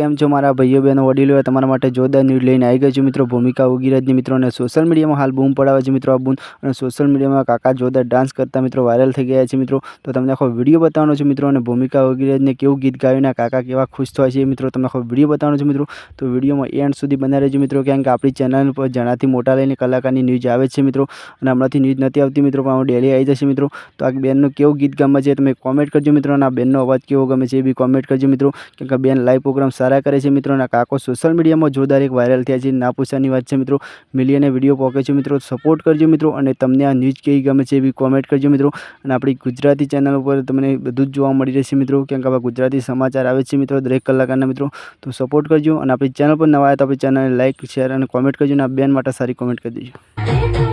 કેમ છો મારા ભાઈઓ બહેનો વડીલો તમારા માટે જોરદાર ન્યૂઝ લઈને આવી ગયો છું મિત્રો। ભૂમિકા ઉગીરાજની મિત્રો અને સોશિયલ મીડિયામાં હાલ બૂમ પડાવે છે મિત્રો। આ બૂમ અને સોશિયલ મીડિયામાં કાકા જોરદાર ડાન્સ કરતા મિત્રો વાયરલ થઈ ગયા છે મિત્રો। તો તમને આખો વિડીયો બતાવવાનો છે મિત્રો અને ભૂમિકા ઉગીરાજને કેવું ગીત ગાયું કાકા કેવા ખુશ થયા છે મિત્રો તમને આખો વિડીયો બતાવવાનો છે મિત્રો। તો વિડીયોમાં એન્ડ સુધી બના રહેજો મિત્રો, કારણ કે આપણી ચેનલ પર જણાથી મોટા લઈને કલાકારની ન્યૂઝ આવે છે મિત્રો। અને હમણાંથી ન્યૂઝ નથી આવતી મિત્રો, પણ ડેલી આવી જશે મિત્રો। તો આ બેનનું કેવું ગીત ગમે છે તમે કોમેન્ટ કરજો મિત્રો, અને આ બેનનો અવાજ કેવો ગમે છે એ બી કોમેન્ટ કરજો મિત્રો, કેમ કે બેન લાઈવ પ્રોગ્રામ સારા કરે છે મિત્રો। અને કાકો સોશિયલ મીડિયામાં જોરદાર એક વાયરલ થયા છે, ના પૂછવાની વાત છે મિત્રો। મિલિયને વિડીયો પહોંચે છે મિત્રો, સપોર્ટ કરજો મિત્રો। અને તમને આ ન્યૂઝ કેવી ગમે છે એ બી કોમેન્ટ કરજો મિત્રો। અને આપણી ગુજરાતી ચેનલ ઉપર તમને બધું જ જોવા મળી રહેશે મિત્રો, કેમ કે ગુજરાતી સમાચાર આવે છે મિત્રો દરેક કલાકારના મિત્રો। તો સપોર્ટ કરજો, અને આપણી ચેનલ પર નવા આવ્યા તો આપણી ચેનલને લાઈક, શેર અને કોમેન્ટ કરજો, અને આ બેન માટે સારી કોમેન્ટ કરી દેજો।